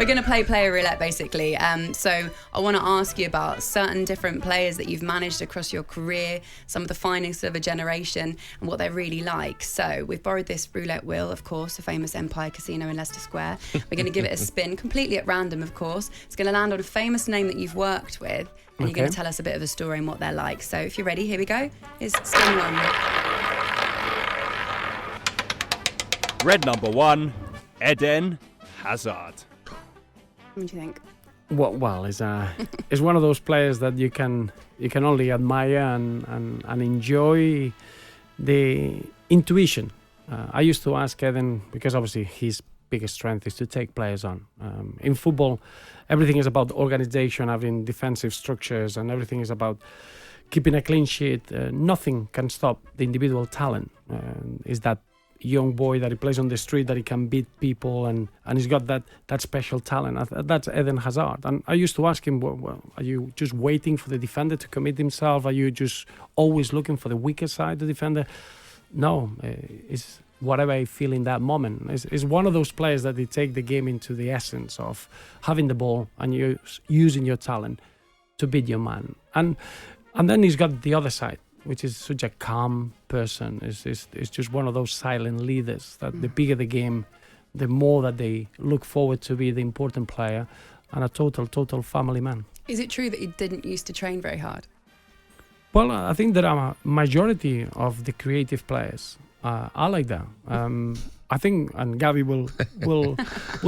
We're going to play player roulette, basically. So I want to ask you about certain different players that you've managed across your career, some of the finest of a generation, and what they're really like. So we've borrowed this roulette wheel, of course, the famous Empire Casino in Leicester Square. We're going to give it a spin, completely at random, of course. It's going to land on a famous name that you've worked with, and you're going to tell us a bit of a story and what they're like. So if you're ready, here we go. Here's spin one. Red number 1, Eden Hazard. What do you think? Well, it's one of those players that you can only admire and enjoy the intuition. I used to ask Eden, because obviously his biggest strength is to take players on. In football, everything is about organization, having defensive structures, and everything is about keeping a clean sheet. Nothing can stop the individual talent. Is that young boy that he plays on the street, that he can beat people, and he's got that special talent. That's Eden Hazard. And I used to ask him, well, are you just waiting for the defender to commit himself? Are you just always looking for the weaker side of the defender? No, it's whatever I feel in that moment. It's one of those players that they take the game into the essence of having the ball and you using your talent to beat your man. And then he's got the other side, which is such a calm person. It's just one of those silent leaders that the bigger the game, the more that they look forward to be the important player, and a total family man. Is it true that he didn't used to train very hard? Well, I think there are a majority of the creative players are like that. I think, and Gabby will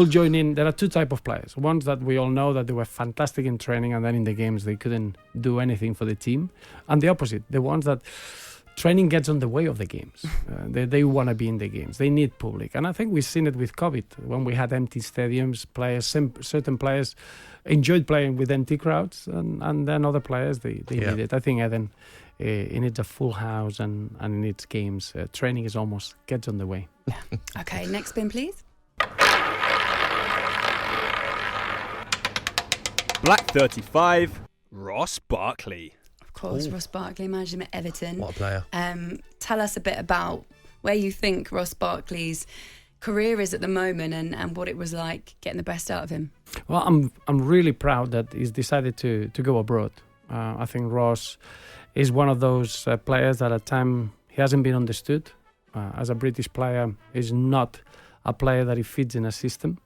join in, there are two types of players. Ones that we all know that they were fantastic in training and then in the games they couldn't do anything for the team. And the opposite, the ones that training gets on the way of the games. They want to be in the games. They need public. And I think we've seen it with COVID. When we had empty stadiums, certain players enjoyed playing with empty crowds, and then other players, they need it. I think Eden, he needs a full house and he needs games. Training is almost gets on the way. Yeah. Okay, next spin, please. Black 35, Ross Barkley. Of course, Ross Barkley, managed him at Everton. What a player. Tell us a bit about where you think Ross Barkley's career is at the moment and what it was like getting the best out of him. Well, I'm really proud that he's decided to go abroad. I think Ross is one of those players that at time he hasn't been understood. As a British player, he's not a player that he fits in a system.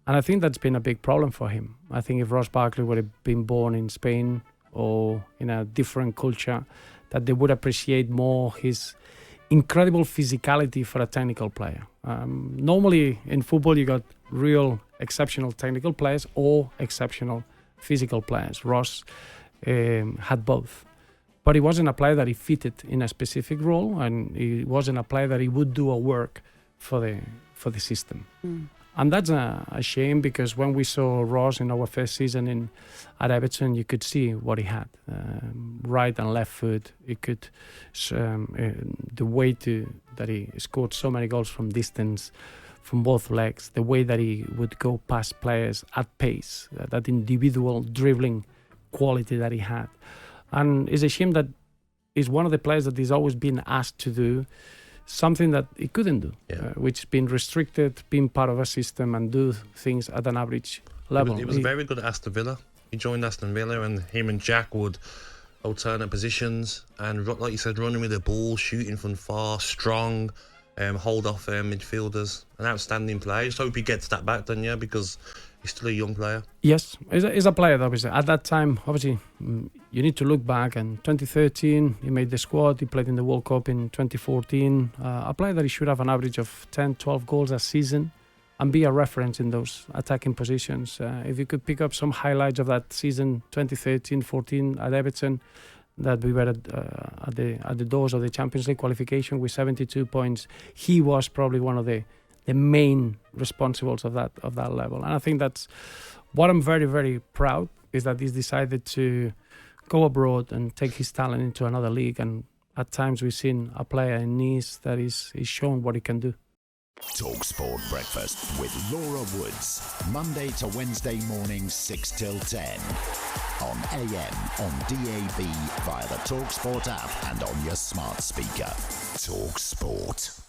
And I think that's been a big problem for him. I think if Ross Barkley would have been born in Spain or in a different culture, that they would appreciate more his incredible physicality for a technical player. Normally in football you got real exceptional technical players or exceptional physical players. Ross had both. But he wasn't a player that he fitted in a specific role, and he wasn't a player that he would do a work for the system. And that's a shame, because when we saw Ross in our first season at Everton, you could see what he had. Right and left foot. He could the way that he scored so many goals from distance, from both legs. The way that he would go past players at pace. That individual dribbling quality that he had. And it's a shame that he's one of the players that he's always been asked to do something that he couldn't do, which has been restricted, being part of a system and do things at an average level. He was very good at Aston Villa. He joined Aston Villa, and him and Jack would alternate positions and, like you said, running with the ball, shooting from far, strong, hold off midfielders. An outstanding player. I just hope he gets that back then, because he's still a young player. Yes, he's a player that obviously at that time, obviously you need to look back, and 2013 he made the squad, he played in the World Cup in 2014, a player that he should have an average of 10-12 goals a season and be a reference in those attacking positions. If you could pick up some highlights of that season 2013-14 at Everton, that we were at the doors of the Champions League qualification with 72 points, he was probably one of the main responsibles of that level. And I think that's what I'm very, very proud, is that he's decided to go abroad and take his talent into another league. And at times we've seen a player in Nice that is shown what he can do. talkSPORT Breakfast with Laura Woods, Monday to Wednesday mornings 6 till 10 on AM, on DAB, via the talkSPORT app and on your smart speaker. talkSPORT.